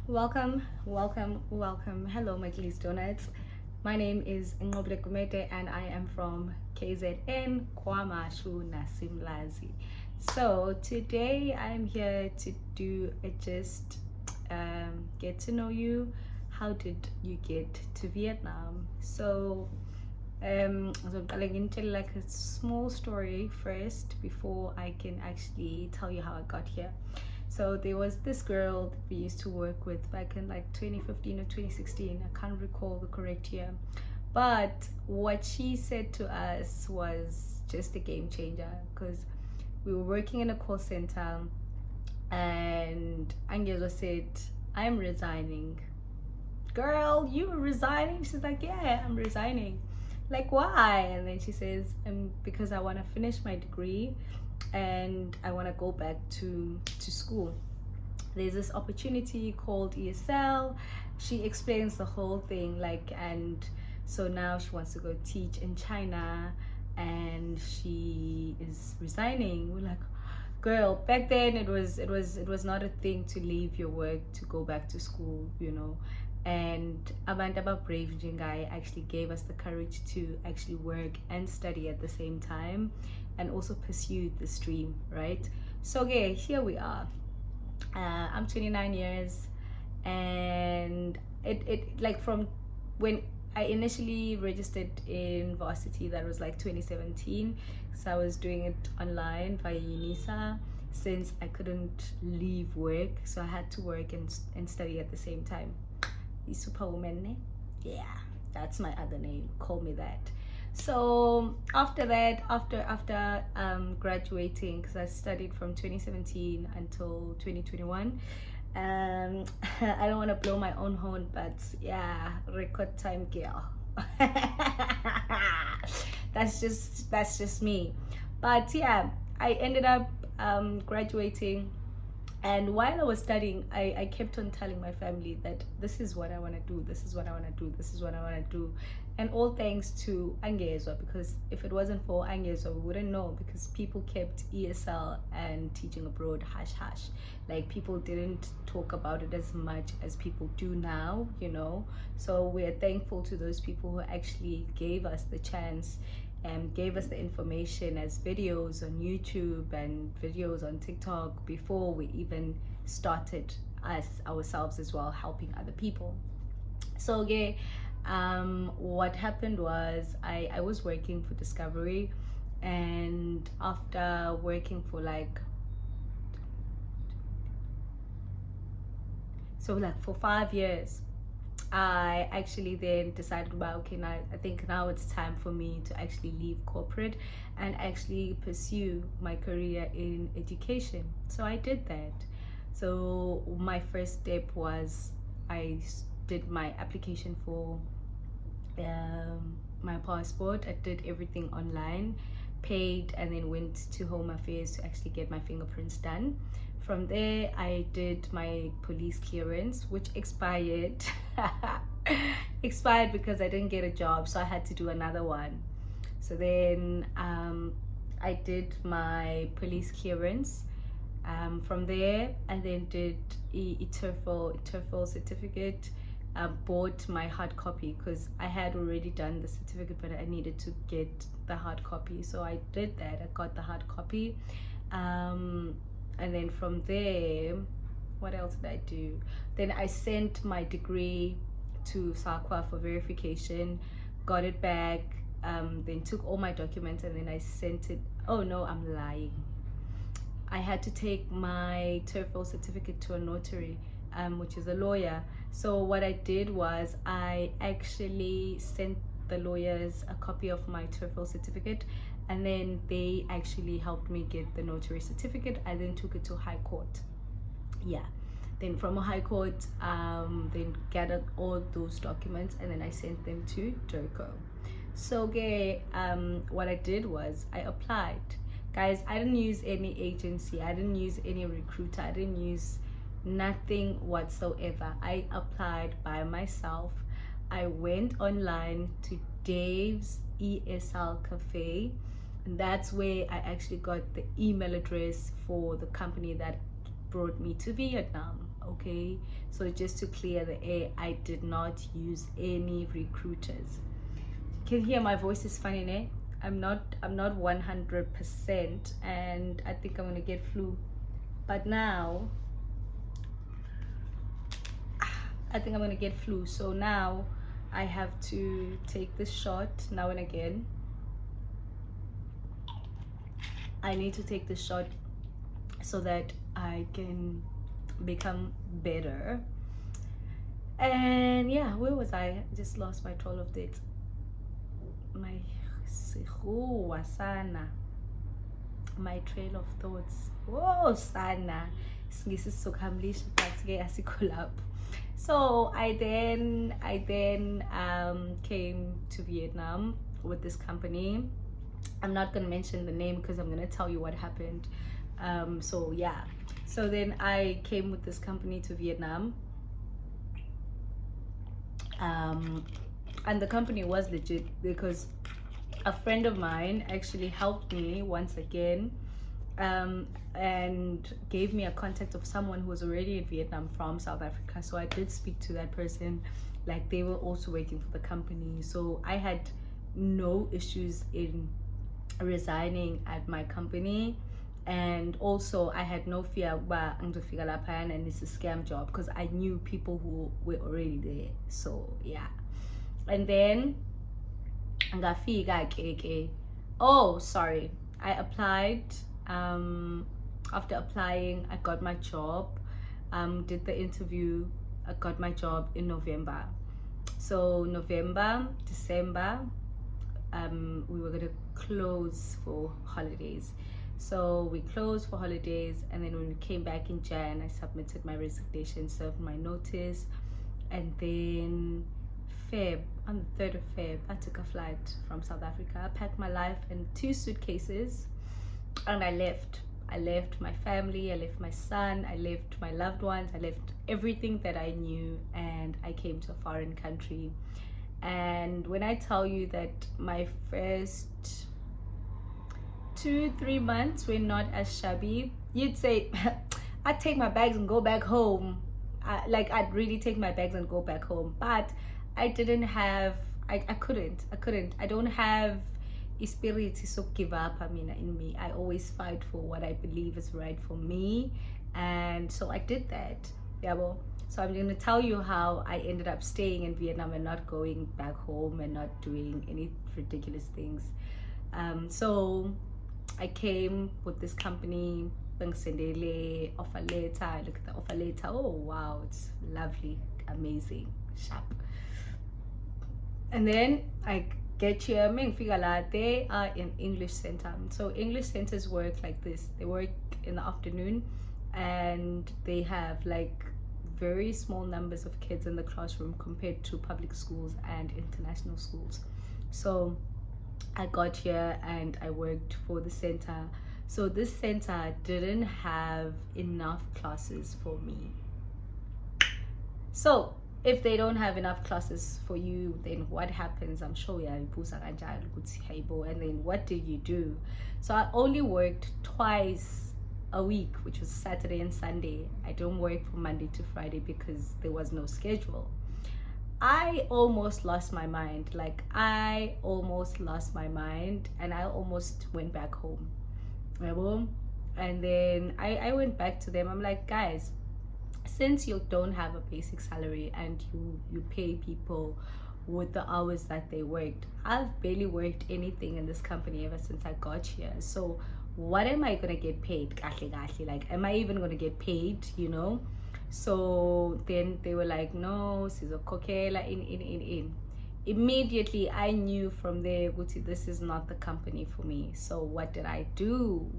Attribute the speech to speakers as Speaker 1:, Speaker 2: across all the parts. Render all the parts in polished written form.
Speaker 1: Welcome. Hello, my Glees Donuts. My name is Ngoble Kumete and I am from KZN, Kwamashu Nasimlazi. So today I'm here to do a just get to know you. How did you get to Vietnam? So I'm going to tell like a small story first before I can actually tell you how I got here. So there was this girl that we used to work with back in like 2015 or 2016. I can't recall the correct year. But what she said to us was just a game changer because we were working in a call center and Angela said, I'm resigning. Girl, you were resigning? She's like, yeah, I'm resigning. Like, why? And then she says, because I want to finish my degree and I want to go back to school. There's this opportunity called ESL. She explains the whole thing, like, and so now she wants to go teach in China and she is resigning. We're like, girl, back then it was not a thing to leave your work to go back to school, you know. And Abantaba Brave Jingai actually gave us the courage to actually work and study at the same time and also pursue this dream, right? So okay, here we are. I'm 29 years and it like from when I initially registered in varsity, that was like 2017. So I was doing it online via UNISA since I couldn't leave work. So I had to work and study at the same time. Superwoman, eh? Yeah, that's my other name. Call me that. So after that, after graduating, because I studied from 2017 until 2021. I don't want to blow my own horn, but yeah, record time girl. that's just me. But yeah, I ended up graduating. And while I was studying, I kept on telling my family that this is what I want to do, this is what I want to do, this is what I want to do. And all thanks to Angezwa, because if it wasn't for Angezwa, we wouldn't know, because people kept ESL and teaching abroad hush hush. Like, people didn't talk about it as much as people do now, you know. So we're thankful to those people who actually gave us the chance and gave us the information as videos on YouTube and videos on TikTok before we even started us ourselves as well, helping other people. So okay, what happened was I was working for Discovery, and after working for like for 5 years, I actually then decided about, okay, now I think now it's time for me to actually leave corporate and actually pursue my career in education. So I did that. So my first step was I did my application for my passport. I did everything online, paid, and then went to Home Affairs to actually get my fingerprints done. From there, I did my police clearance, which expired. Expired because I didn't get a job, so I had to do another one. So then I did my police clearance. From there, I then did TEFL certificate. Bought my hard copy because I had already done the certificate, but I needed to get the hard copy. So I did that. I got the hard copy. And then from there, what else did I do? Then I sent my degree to Sakwa for verification, got it back, then took all my documents and then I sent it. Oh no, I'm lying. I had to take my TEFL certificate to a notary, which is a lawyer. So what I did was I actually sent the lawyers a copy of my TEFL certificate, and then they actually helped me get the notary certificate. I then took it to High Court. Yeah. Then from a High Court, then gathered all those documents and then I sent them to DERCO. So okay, what I did was I applied. Guys, I didn't use any agency. I didn't use any recruiter. I didn't use nothing whatsoever. I applied by myself. I went online to Dave's ESL Cafe, and that's where I actually got the email address for the company that brought me to Vietnam. okay? So just to clear the air, I did not use any recruiters. You can hear my voice is funny, ne? I'm not 100%, and I think I'm gonna get flu. But now I think I'm gonna get flu. So now I have to take this shot now and again. I need to take this shot so that I can become better. And yeah, where was I? Just lost my trail of thought. My sana. My trail of thoughts. Oh, sana. So I then came to Vietnam with this company. I'm not gonna mention the name because I'm gonna tell you what happened. So yeah, so then I came with this company to Vietnam, and the company was legit because a friend of mine actually helped me once again, and gave me a contact of someone who was already in Vietnam from South Africa. So I did speak to that person, like they were also working for the company. So I had no issues in resigning at my company, and also I had no fear about and it's a scam job because I knew people who were already there. So yeah, and then oh sorry, I applied. After applying, I got my job, did the interview, I got my job in November. So November, December, we were gonna close for holidays. So we closed for holidays, and then when we came back in Jan, I submitted my resignation, served my notice, and then on the 3rd of Feb, I took a flight from South Africa. I packed my life in 2 suitcases, and I left. I left my family, I left my son, I left my loved ones, I left everything that I knew, and I came to a foreign country. And when I tell you that my first 2-3 months were not as shabby, you'd say I'd take my bags and go back home. I'd really take my bags and go back home. But I didn't have, I couldn't. I don't have a spirit to give up. I mean, in me, I always fight for what I believe is right for me. And so I did that. Yeah, well, so I'm going to tell you how I ended up staying in Vietnam and not going back home and not doing any ridiculous things. So I came with this company, Sendele offer letter. I look at the offer letter. Oh wow, it's lovely, amazing, sharp. And then I get here, they are in English center. So English centers work like this. They work in the afternoon, and they have like very small numbers of kids in the classroom compared to public schools and international schools. So I got here and I worked for the center. So this center didn't have enough classes for me. So if they don't have enough classes for you, then what happens? I'm sure you and then what did you do? So I only worked twice a week, which was Saturday and Sunday. I don't work from Monday to Friday because there was no schedule. I almost lost my mind. Like I almost lost my mind, and I almost went back home. And then I went back to them. I'm like, guys, since you don't have a basic salary and you pay people with the hours that they worked, I've barely worked anything in this company ever since I got here. So what am I gonna get paid? Like, am I even gonna get paid, you know? So then they were like, no, sizokhokhela in. Immediately I knew from there, this is not the company for me. So what did I do?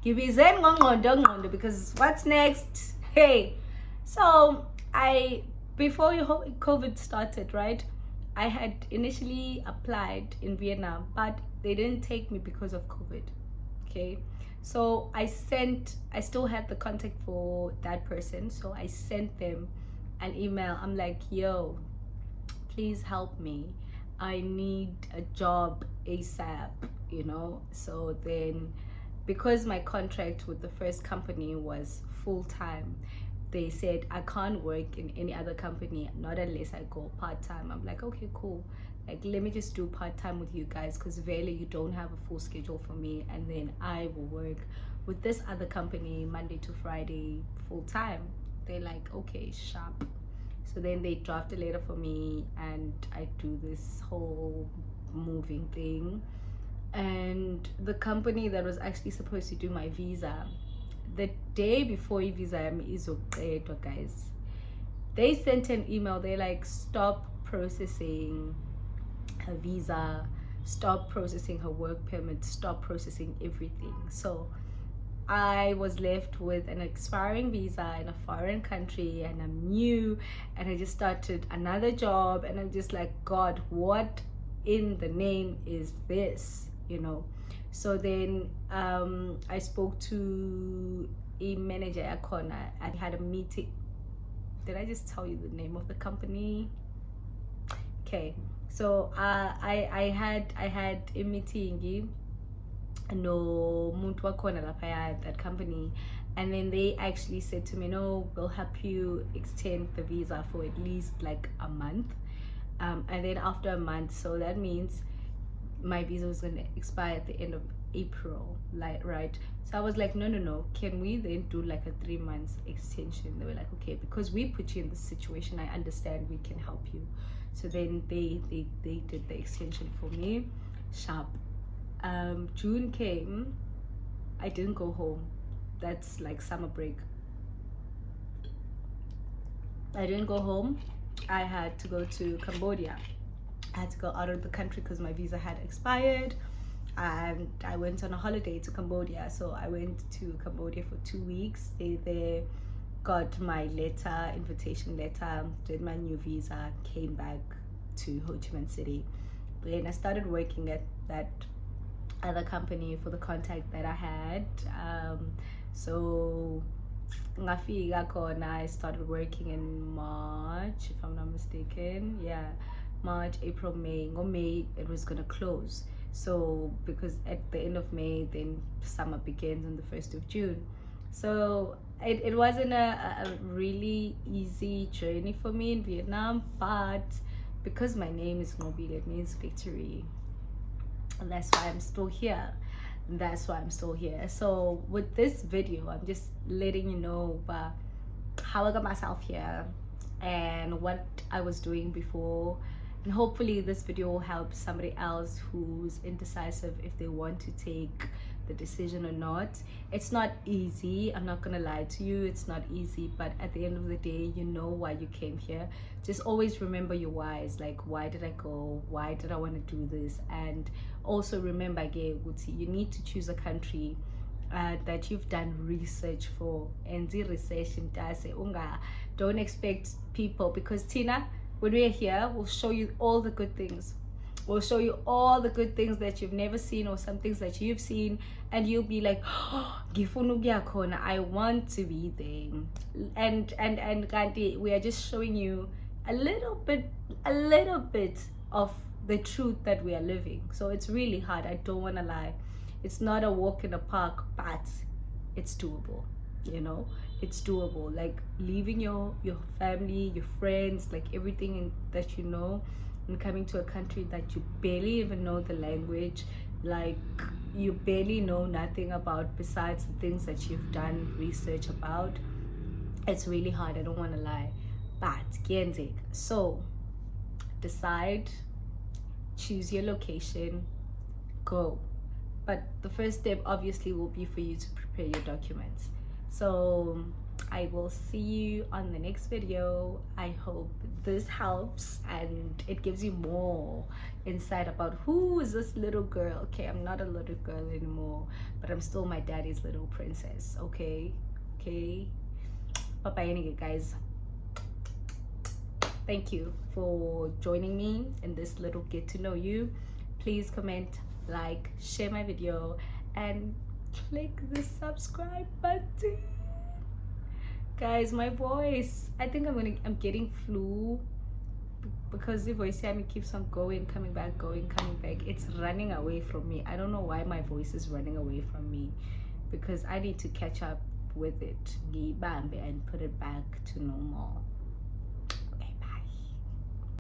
Speaker 1: Because what's next? Hey, so before COVID started, right, I had initially applied in Vietnam, but they didn't take me because of COVID. Okay, so I still had the contact for that person, so I sent them an email. I'm like, yo, please help me, I need a job ASAP, you know. So then because my contract with the first company was full-time, they said I can't work in any other company, not unless I go part-time. I'm like, okay, cool, like let me just do part-time with you guys, because really you don't have a full schedule for me, and then I will work with this other company Monday to Friday full-time. They're like, okay, sharp. So then they draft a letter for me, and I do this whole moving thing. And the company that was actually supposed to do my visa, the day before visa is okay, guys, they sent an email. They're like, stop processing her visa, stop processing her work permit, stop processing everything. So I was left with an expiring visa in a foreign country, and I'm new, and I just started another job, and I'm just like, God, what in the name is this, you know? So then I spoke to a manager at Corner. I had a meeting. Did I just tell you the name of the company? Okay, so I had a meeting no muntu wakhona laphaya at that company, and then they actually said to me, no, we'll help you extend the visa for at least like a month, and then after a month, so that means my visa was going to expire at the end of April, like, right? So I was like, no, can we then do like a 3 months extension? They were like, okay, because we put you in this situation, I understand, we can help you. So then they did the extension for me, sharp. June came, I didn't go home. That's like summer break. I didn't go home. I had to go to Cambodia. I had to go out of the country because my visa had expired, and I went on a holiday to Cambodia. So I went to Cambodia for 2 weeks, stayed there, got my letter, invitation letter, did my new visa, came back to Ho Chi Minh City. Then I started working at that other company for the contact that I had. So ngafika khona, I started working in March, if I'm not mistaken. Yeah, March, April, May. Or May it was gonna close. So because at the end of May, then summer begins on the 1st of June. So it wasn't a really easy journey for me in Vietnam, but because my name is Ngobile, it means victory. And that's why I'm still here. So with this video, I'm just letting you know about how I got myself here and what I was doing before, and hopefully this video will help somebody else who's indecisive if they want to take the decision or not. It's not easy, I'm not gonna lie to you, it's not easy, but at the end of the day, you know why you came here. Just always remember your whys, like why did I go, why did I want to do this, and also remember again, you need to choose a country that you've done research for. And the research in unga, don't expect people, because Tina, when we're here, we'll show you all the good things. We'll show you all the good things that you've never seen, or some things that you've seen, and you'll be like, oh, I want to be there. And Gandhi, we are just showing you a little bit of the truth that we are living. So it's really hard, I don't want to lie. It's not a walk in the park, but it's doable, you know. It's doable, like leaving your family, your friends, like everything that you know, and coming to a country that you barely even know the language, like you barely know nothing about besides the things that you've done research about. It's really hard, I don't want to lie, but Gienzig. So decide, choose your location, go. But the first step obviously will be for you to prepare your documents. So I will see you on the next video. I hope this helps and it gives you more insight about who is this little girl. Okay, I'm not a little girl anymore, but I'm still my daddy's little princess. Okay, bye bye anyway, guys. Thank you for joining me in this little get to know you. Please comment, like, share my video, and click the subscribe button. Guys, my voice, I think I'm getting flu. because the voice keeps on going, coming back, going, coming back. It's running away from me. I don't know why my voice is running away from me, because I need to catch up with it, and put it back to normal.